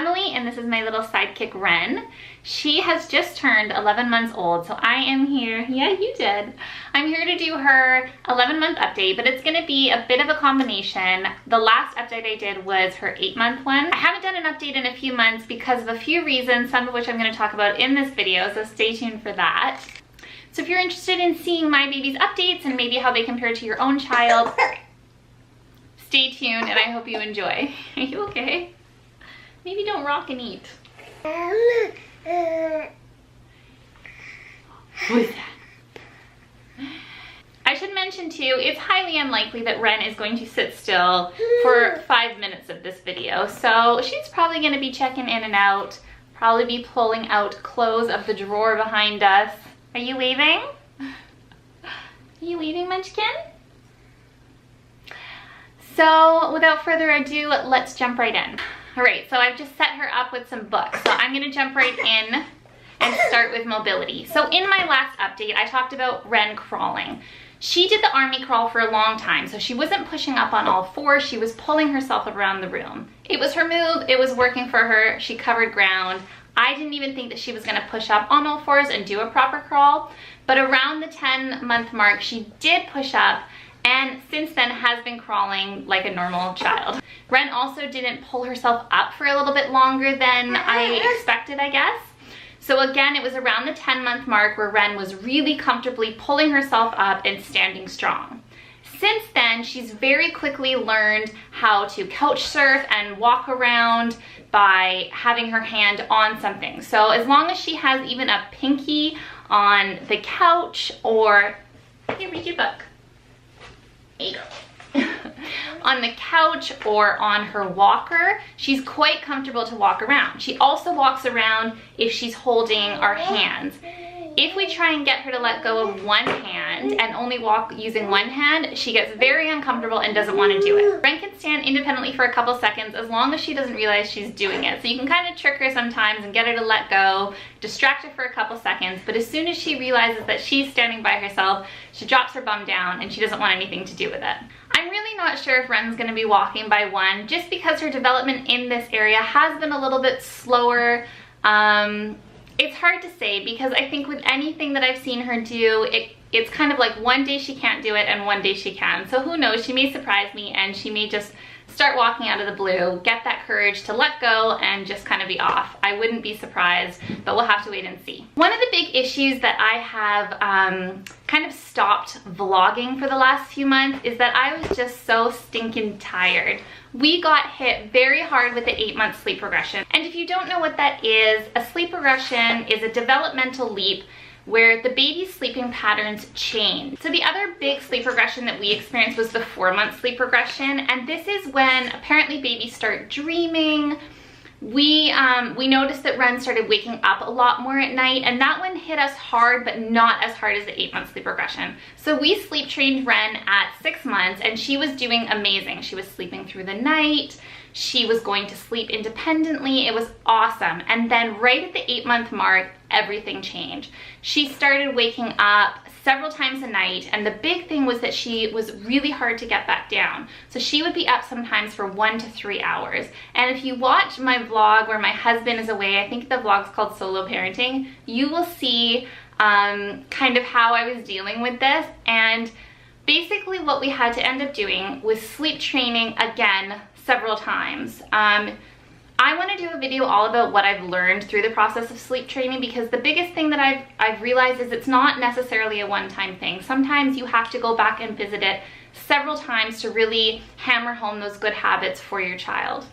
Emelie, and this is my little sidekick, Wren. She has just turned 11 months old, so I am here. Yeah, you did. I'm here to do her 11-month update, but it's gonna be a bit of a combination. The last update I did was her 8-month one. I haven't done an update in a few months because of a few reasons, some of which I'm gonna talk about in this video, so stay tuned for that. So if you're interested in seeing my baby's updates and maybe how they compare to your own child, stay tuned and I hope you enjoy. Are you okay? Maybe don't rock and eat. What is that? I should mention too, it's highly unlikely that Wren is going to sit still for 5 minutes of this video. So she's probably gonna be checking in and out, probably be pulling out clothes of the drawer behind us. Are you waving? Are you waving, Munchkin? So without further ado, let's jump right in. All right, so I've just set her up with some books. So I'm gonna jump right in and start with mobility. So in my last update, I talked about Wren crawling. She did the army crawl for a long time, so she wasn't pushing up on all fours, she was pulling herself around the room. It was her move, it was working for her, she covered ground. I didn't even think that she was gonna push up on all fours and do a proper crawl, but around the 10-month mark, she did push up, and since then has been crawling like a normal child. Wren also didn't pull herself up for a little bit longer than I expected, I guess. So again, it was around the 10-month mark where Wren was really comfortably pulling herself up and standing strong. Since then, she's very quickly learned how to couch surf and walk around by having her hand on something. So as long as she has even a pinky on the couch or, here, read your book. There you go. On the couch or on her walker, she's quite comfortable to walk around. She also walks around if she's holding our hands. If we try and get her to let go of one hand and only walk using one hand, she gets very uncomfortable and doesn't want to do it. Wren can stand independently for a couple seconds as long as she doesn't realize she's doing it. So you can kind of trick her sometimes and get her to let go, distract her for a couple seconds, but as soon as she realizes that she's standing by herself, she drops her bum down and she doesn't want anything to do with it. I'm really not sure if Wren's going to be walking by one, just because her development in this area has been a little bit slower. It's hard to say because I think with anything that I've seen her do, it's kind of like one day she can't do it and one day she can. So who knows, she may surprise me and she may just start walking out of the blue, get that courage to let go and just kind of be off. I wouldn't be surprised, but we'll have to wait and see. One of the big issues that I have kind of stopped vlogging for the last few months is that I was just so stinking tired. We got hit very hard with the 8-month sleep regression. And if you don't know what that is, a sleep regression is a developmental leap where the baby's sleeping patterns change. So the other big sleep regression that we experienced was the 4-month sleep regression, and this is when apparently babies start dreaming. We noticed that Wren started waking up a lot more at night, and that one hit us hard, but not as hard as the 8-month sleep regression. So we sleep trained Wren at 6 months, and she was doing amazing. She was sleeping through the night. She was going to sleep independently. It was awesome. And then right at the 8-month mark, everything changed. She started waking up several times a night, and the big thing was that she was really hard to get back down. So she would be up sometimes for 1 to 3 hours. And if you watch my vlog where my husband is away, I think the vlog's called Solo Parenting, you will see kind of how I was dealing with this. And basically what we had to end up doing was sleep training again several times. I want to do a video all about what I've learned through the process of sleep training, because the biggest thing that I've realized is it's not necessarily a one-time thing. Sometimes you have to go back and visit it several times to really hammer home those good habits for your child.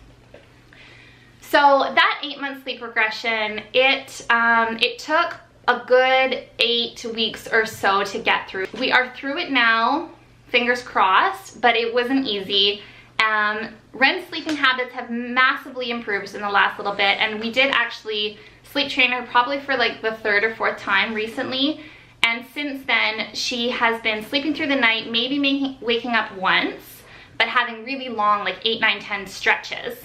So that 8-month sleep regression, it took a good 8 weeks or so to get through. We are through it now, fingers crossed, but it wasn't easy. Wren's sleeping habits have massively improved in the last little bit, and we did actually sleep train her probably for like the 3rd or 4th time recently, and since then she has been sleeping through the night, maybe waking up once, but having really long, like 8, 9, 10 stretches.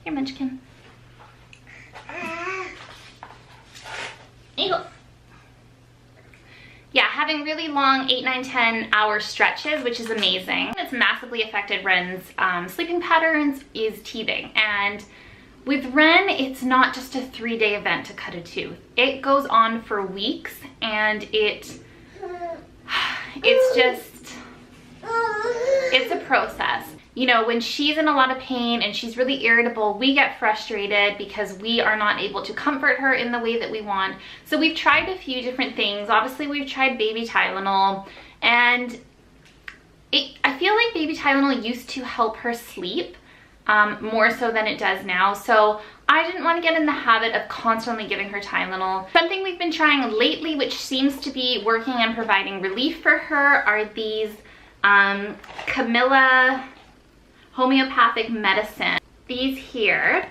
Here, Munchkin. There you go. Yeah, having really long 8, 9, 10 hour stretches, which is amazing. It's massively affected Wren's sleeping patterns is teething. And With Wren, it's not just a 3-day event to cut a tooth. It goes on for weeks, and it's a process. You know, when she's in a lot of pain and she's really irritable, we get frustrated because we are not able to comfort her in the way that we want. So we've tried a few different things. Obviously, we've tried baby Tylenol, and I feel like baby Tylenol used to help her sleep more so than it does now. So I didn't want to get in the habit of constantly giving her Tylenol. Something we've been trying lately, which seems to be working and providing relief for her, are these Camilla homeopathic medicine. These here.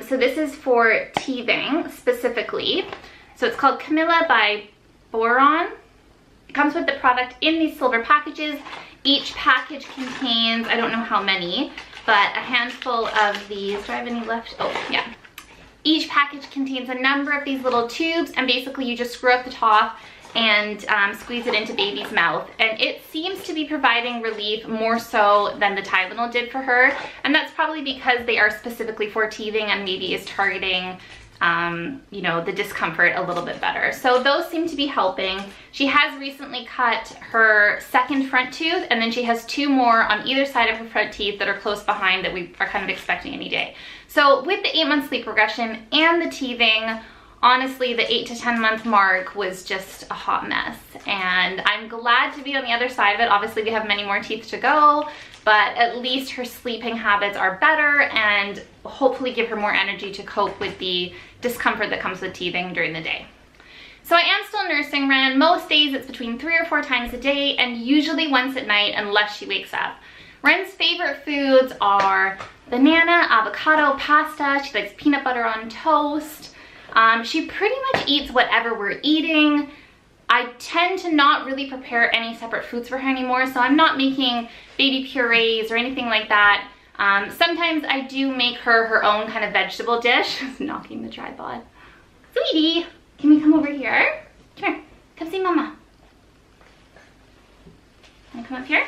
So this is for teething specifically. So it's called Camilla by Boron. It comes with the product in these silver packages. Each package contains, I don't know how many, but a handful of these. Do I have any left? Oh, yeah. Each package contains a number of these little tubes, and basically you just screw up the top and squeeze it into baby's mouth. And it seems to be providing relief more so than the Tylenol did for her. And that's probably because they are specifically for teething and maybe is targeting you know, the discomfort a little bit better. So those seem to be helping. She has recently cut her second front tooth, and then she has 2 more on either side of her front teeth that are close behind that we are kind of expecting any day. So with the 8-month sleep regression and the teething, honestly, the 8 to 10 month mark was just a hot mess, and I'm glad to be on the other side of it. Obviously, we have many more teeth to go, but at least her sleeping habits are better and hopefully give her more energy to cope with the discomfort that comes with teething during the day. So I am still nursing Wren. Most days it's between 3 or 4 times a day, and usually once at night unless she wakes up. Wren's favorite foods are banana, avocado, pasta. She likes peanut butter on toast. She pretty much eats whatever we're eating. I tend to not really prepare any separate foods for her anymore, so I'm not making baby purees or anything like that. Sometimes I do make her own kind of vegetable dish. It's knocking the tripod. Sweetie, can we come over here? Come here, come see Mama. Can I come up here?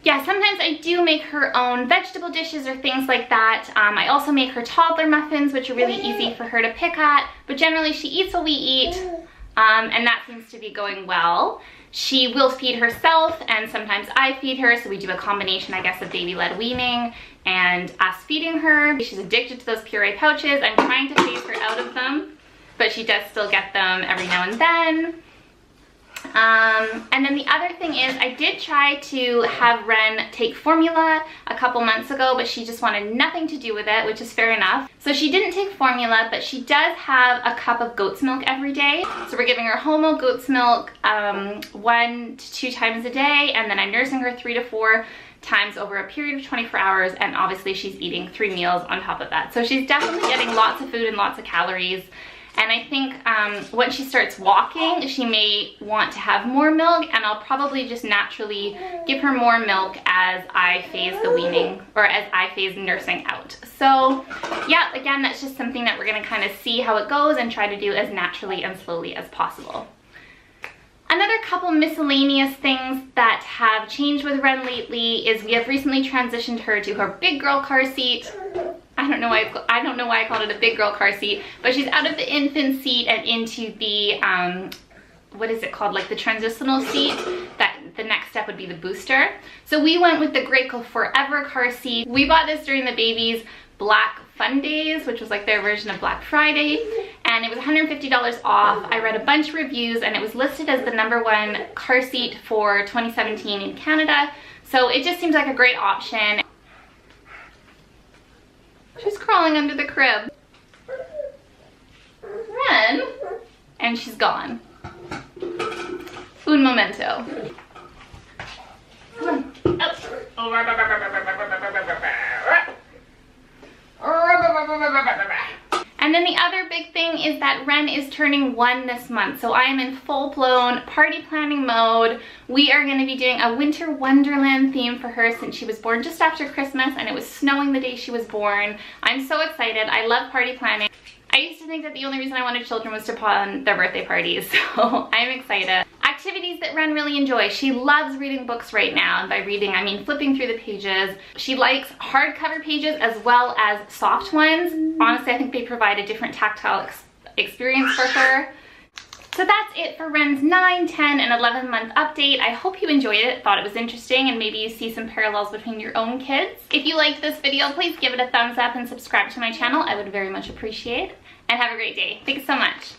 Yeah, sometimes I do make her own vegetable dishes or things like that. I also make her toddler muffins, which are really easy for her to pick at, but generally she eats what we eat, and that seems to be going well. She will feed herself, and sometimes I feed her, so we do a combination, I guess, of baby-led weaning and us feeding her. She's addicted to those puree pouches. I'm trying to phase her out of them, but she does still get them every now and then. And then the other thing is, I did try to have Wren take formula a couple months ago, but she just wanted nothing to do with it, which is fair enough. So she didn't take formula, but she does have a cup of goat's milk every day. So we're giving her Homo goat's milk 1 to 2 times a day, and then I'm nursing her 3 to 4 times over a period of 24 hours, and obviously she's eating 3 meals on top of that. So she's definitely getting lots of food and lots of calories. And I think when she starts walking, she may want to have more milk, and I'll probably just naturally give her more milk as I phase the weaning, or as I phase nursing out. So yeah, again, that's just something that we're gonna kind of see how it goes and try to do as naturally and slowly as possible. Another couple miscellaneous things that have changed with Wren lately is we have recently transitioned her to her big girl car seat. I don't know why I called it a big girl car seat, but she's out of the infant seat and into the, what is it called? Like the transitional seat. That the next step would be the booster. So we went with the Graco Forever car seat. We bought this during the baby's Black Fun Days, which was like their version of Black Friday, and it was $150 off. I read a bunch of reviews, and it was listed as the #1 car seat for 2017 in Canada. So it just seems like a great option. She's crawling under the crib. Wren, and she's gone. Un momento. Come on. And then the other big thing is that Wren is turning 1 this month, so I am in full-blown party planning mode. We are going to be doing a winter wonderland theme for her since she was born just after Christmas, and it was snowing the day she was born. I'm so excited. I love party planning. I used to think that the only reason I wanted children was to put on their birthday parties, so I'm excited. I Activities that Wren really enjoys. She loves reading books right now, and by reading I mean flipping through the pages. She likes hardcover pages as well as soft ones. Honestly, I think they provide a different tactile experience for her. So that's it for Wren's 9, 10, and 11 month update. I hope you enjoyed it, thought it was interesting, and maybe you see some parallels between your own kids. If you liked this video, please give it a thumbs up and subscribe to my channel. I would very much appreciate it. And have a great day. Thanks so much.